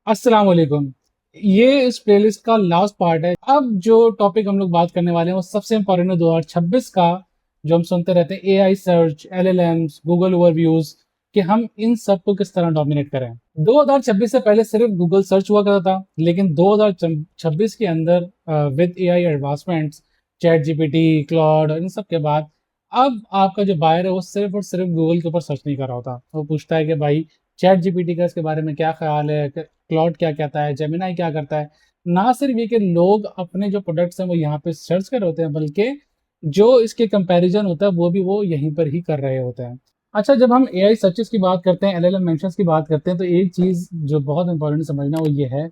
अस्सलाम वालेकुम। ये इस प्लेलिस्ट का लास्ट पार्ट है। अब जो टॉपिक हम लोग बात करने वाले हैं वो सबसे इंपॉर्टेंट है 2026 का, जो हम सुनते रहते हैं AI search, LLMs, Google overviews, कि हम इन सब को किस तरह डोमिनेट करें। 2026 से पहले सिर्फ गूगल सर्च हुआ करता था, लेकिन 2026 के अंदर with AI advancements, ChatGPT, Claude, इन सब के बाद अब आपका जो बायर है वो सिर्फ और सिर्फ गूगल के ऊपर सर्च नहीं कर रहा होता। वो पूछता है कि भाई चैट जीपीटी का इसके बारे में क्या ख्याल है, क्लाउड क्या कहता है, जेमिनाई क्या करता है। ना सिर्फ ये कि लोग अपने जो प्रोडक्ट्स हैं वो यहाँ पे सर्च कर रहे होते हैं, बल्कि जो इसके कंपैरिजन होता है वो भी वो यहीं पर ही कर रहे होते हैं। अच्छा, जब हम एआई सर्चेस की बात करते हैं, एलएलएम मेंशंस की बात करते हैं, तो एक चीज़ जो बहुत इंपॉर्टेंट समझना वो ये है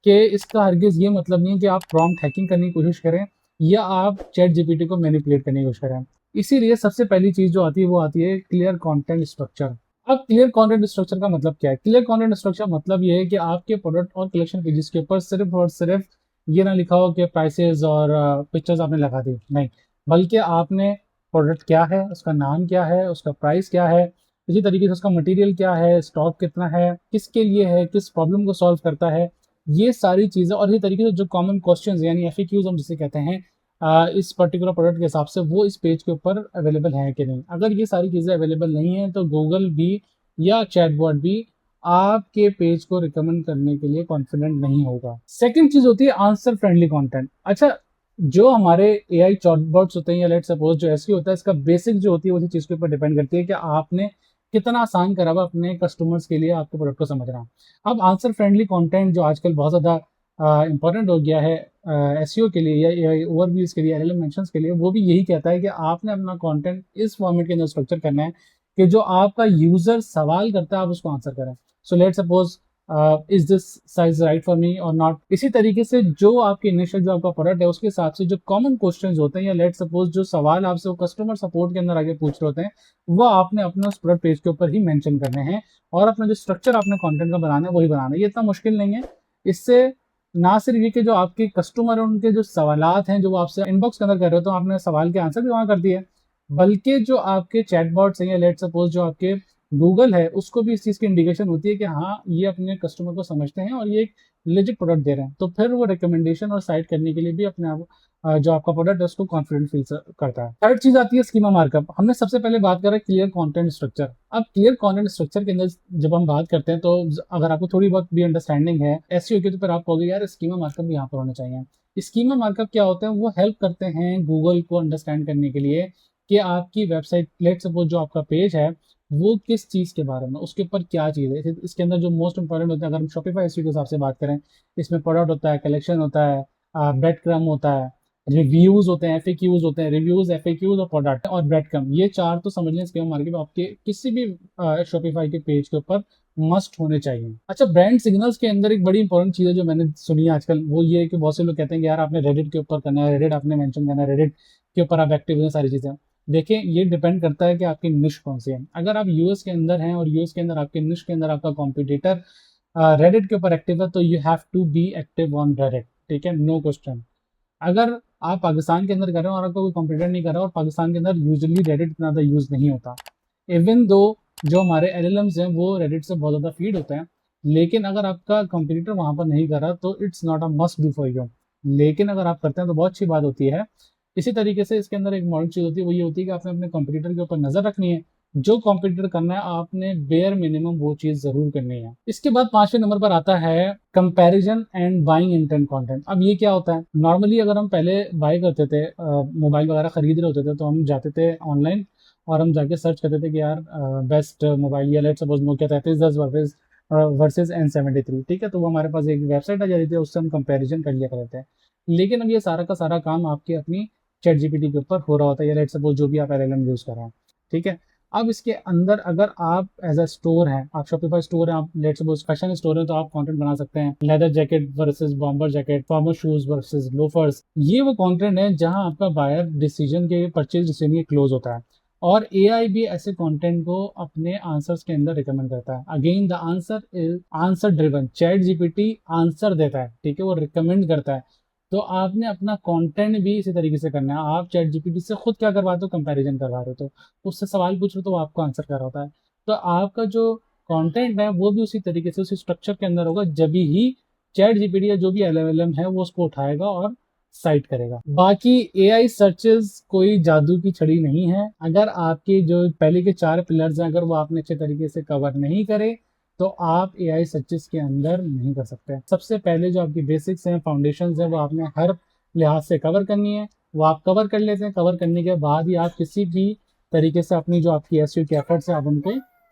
कि इसका हरगिज़ ये मतलब नहीं है कि आप प्रॉम्प्ट हैकिंग करने की कोशिश करें या आप चैट जीपीटी को मैनिपुलेट करने की कोशिश करें। इसीलिए सबसे पहली चीज़ जो आती है वो आती है क्लियर कंटेंट स्ट्रक्चर। अब क्लियर कंटेंट स्ट्रक्चर का मतलब क्या है? क्लियर कंटेंट स्ट्रक्चर मतलब ये है कि आपके प्रोडक्ट और कलेक्शन पेजेस के ऊपर सिर्फ और सिर्फ ये ना लिखा हो कि प्राइसेस और पिक्चर्स आपने लगा दी, नहीं, बल्कि आपने प्रोडक्ट क्या है, उसका नाम क्या है, उसका प्राइस क्या है, इसी तरीके से उसका मटेरियल क्या है, स्टॉक कितना है, किसके लिए है, किस प्रॉब्लम को सॉल्व करता है, ये सारी चीज़ें। और इसी तरीके से जो कॉमन क्वेश्चंस यानी एफएक्यूज हम जिसे कहते हैं, इस पर्टिकुलर प्रोडक्ट के हिसाब से वो इस पेज के ऊपर अवेलेबल हैं कि नहीं। अगर ये सारी चीज़ें अवेलेबल नहीं है तो गूगल भी या चैटबॉट भी आपके पेज को रिकमेंड करने के लिए कॉन्फिडेंट नहीं होगा। सेकंड चीज होती है आंसर फ्रेंडली कंटेंट। अच्छा, जो हमारे एआई चैटबॉट्स होते हैं या लेट्स सपोज जो एसईओ होता है, इसका बेसिक जो होती है उसी चीज के ऊपर डिपेंड करती है कि आपने कितना आसान करा हुआ अपने कस्टमर्स के लिए आपके प्रोडक्ट को समझना। अब आंसर फ्रेंडली कंटेंट जो आजकल बहुत ज्यादा इंपॉर्टेंट हो गया है एसईओ के लिए या ओवरव्यूज के लिए, एलएलएम मेंशंस के लिए, वो भी यही कहता है कि आपने अपना कंटेंट इस फॉर्मेट के अंदर स्ट्रक्चर करना है कि जो आपका यूजर सवाल करता है आप उसको आंसर करें। So let suppose is this size right for me और नॉट। इसी तरीके से जो आपके इनिशियल जो आपका प्रोडक्ट है उसके हिसाब से जो कॉमन क्वेश्चंस होते हैं या लेट सपोज जो सवाल आपसे वो कस्टमर सपोर्ट के अंदर आगे पूछ रहे होते हैं, वो आपने अपने उस प्रोडक्ट पेज के ऊपर ही मेंशन करने हैं और अपना जो स्ट्रक्चर आपने कंटेंट का बनाना है वही बनाना है। ये इतना मुश्किल नहीं है। इससे ना सिर्फ ये कि जो आपके कस्टमर हैं उनके जो सवालात हैं जो वो आपसे इनबॉक्स के अंदर कर रहे हो तो आपने सवाल के आंसर भी वहां कर दिए, बल्कि जो आपके चैटबॉट्स हैं या लेट सपोज जो आपके गूगल है उसको भी इस चीज़ की इंडिकेशन होती है कि हाँ ये अपने कस्टमर को समझते हैं और ये एक लेजिट प्रोडक्ट दे रहे हैं, तो फिर वो रिकमेंडेशन और साइट करने के लिए भी अपने आप जो आपका प्रोडक्ट है उसको कॉन्फिडेंट फील करता है। थर्ड चीज आती है स्कीमा मार्कअप। हमने सबसे पहले बात करा क्लियर कंटेंट स्ट्रक्चर। अब क्लियर कंटेंट स्ट्रक्चर के अंदर जब हम बात करते हैं तो अगर आपको थोड़ी बहुत भी अंडरस्टैंडिंग है एसईओ की तो फिर आप कहोगे यार स्कीमा मार्कअप भी यहाँ पर होने चाहिए। स्कीमा मार्कअप क्या होते हैं? वो हेल्प करते हैं गूगल को अंडरस्टैंड करने के लिए कि आपकी वेबसाइट, लेट सपोज जो आपका पेज है वो किस चीज़ के बारे में, उसके ऊपर क्या चीज़ है। इसके अंदर जो मोस्ट इंपॉर्टेंट होता है, अगर हम शॉपिफाई एसईओ के हिसाब से बात करें, इसमें प्रोडक्ट होता है, कलेक्शन होता है, ब्रेड क्रम होता है, रिव्यूज होते हैं, एफएक्यूज होते हैं, रिव्यूज, एफएक्यूज और प्रोडक्ट और ब्रेड क्रम, ये चार तो समझ लें स्कीमा मार्केट में आपके किसी भी शॉपिफाई के पेज के ऊपर मस्ट होने चाहिए। अच्छा, ब्रांड सिग्नल्स के अंदर एक बड़ी इंपॉर्टेंट चीज़ है जो मैंने सुनी है आजकल, वो ये है कि बहुत से लोग कहते हैं कि यार आपने रेडिट के ऊपर करना है, रेडिट आपने मेंशन करना है, रेडिट के ऊपर आप एक्टिव हैं, सारी चीज़ें। देखिए, ये डिपेंड करता है कि आपकी निश कौन सी है। अगर आप यूएस के अंदर हैं और यूएस के अंदर आपके निश के अंदर आपका कॉम्पिटिटर रेडिट के ऊपर एक्टिव है तो you have to be active on Reddit, ठीक है, नो क्वेश्चन। अगर आप पाकिस्तान के अंदर कर रहे हो और आपका कोई कंपटीटर नहीं कर रहा और पाकिस्तान के अंदर यूजुअली रेडिट इतना ज़्यादा यूज़ नहीं होता, इवन दो जो हमारे एलएलएम्स हैं वो रेडिट से बहुत ज़्यादा फीड होते हैं, लेकिन अगर आपका कंपटीटर वहाँ पर नहीं कर रहा तो it's not a must do for you. लेकिन अगर आप करते हैं तो बहुत अच्छी बात होती है। इसी तरीके से इसके अंदर एक मॉडल चीज़ होती है, वो ये होती है कि आपने अपने कंपटीटर के ऊपर नज़र रखनी है। जो कंपटीटर करना है आपने बेयर मिनिमम वो चीज़ ज़रूर करनी है। इसके बाद पांचवें नंबर पर आता है comparison and buying intent content. अब ये क्या होता है? नॉर्मली अगर हम पहले बाय करते थे, मोबाइल वगैरह खरीद रहे होते थे, तो हम जाते थे ऑनलाइन और हम जाके सर्च करते थे कि यार बेस्ट मोबाइल, या let suppose Nokia 3310 versus N73, ठीक है, तो वो हमारे पास एक वेबसाइट आ जाती थी, उससे हम कंपैरिजन कर लिया करते हैं। लेकिन अब ये सारा का सारा काम आपके अपनी चैट जीपीटी के ऊपर हो रहा होता है या लेट सपोज जो भी आप एलएलएम यूज कर रहे हैं, ठीक है। अब इसके अंदर अगर आप एज अ स्टोर हैं, आप शॉपिफाई स्टोर हैं, आप लेट सपोज फैशन स्टोर है, तो आप कंटेंट बना सकते हैं leather jacket versus bomber jacket, formal shoes versus loafers. ये वो कंटेंट है जहां आपका बायर डिसीजन के परचेज डिसीजन के क्लोज होता है और एआई भी ऐसे कंटेंट को अपने आंसर्स के अंदर रिकमेंड करता है। Again the answer is answer driven. Chat GPT answer देता है, ठीक है, वो रिकमेंड करता है। तो आपने अपना कंटेंट भी इसी तरीके से करना है। आप चैट जीपीटी से खुद क्या करवाते हो? कंपैरिजन करवा रहे हो, तो उससे सवाल पूछ रहे हो तो वो आपको आंसर कर रहा होता है। तो आपका जो कंटेंट है वो भी उसी तरीके से उसी स्ट्रक्चर के अंदर होगा, जब ही चैट जीपीटी या जो भी एलएलएम है वो उसको उठाएगा और साइट करेगा। बाकी एआई सर्चेस कोई जादू की छड़ी नहीं है। अगर आपके जो पहले के 4 पिलर्स हैं अगर वो आपने अच्छे तरीके से कवर नहीं करे तो आप एआई सर्चेस के अंदर नहीं कर सकते। सबसे पहले जो आपकी बेसिक्स हैं, फाउंडेशंस हैं, वो आपने हर लिहाज से कवर करनी है। वो आप कवर कर लेते हैं, कवर करने के बाद ही आप किसी भी तरीके से अपनी जो आपकी एसईओ की एफर्ट्स है आप उनको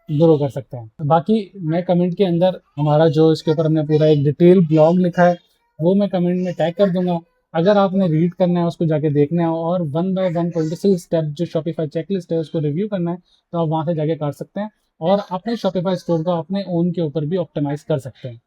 ग्रो कर सकते हैं। बाकी मैं कमेंट के अंदर हमारा जो इसके ऊपर हमने पूरा एक डिटेल ब्लॉग लिखा है वो मैं कमेंट में टैग कर दूंगा। अगर आपने रीड करना है, उसको जाके देखना है और 1 बाय 1 26 स्टेप जो शॉपिफाई चेकलिस्ट है उसको रिव्यू करना है, तो आप वहां से जाके कर सकते हैं और अपने शॉपिफाई स्टोर को अपने ओन के ऊपर भी ऑप्टिमाइज कर सकते हैं।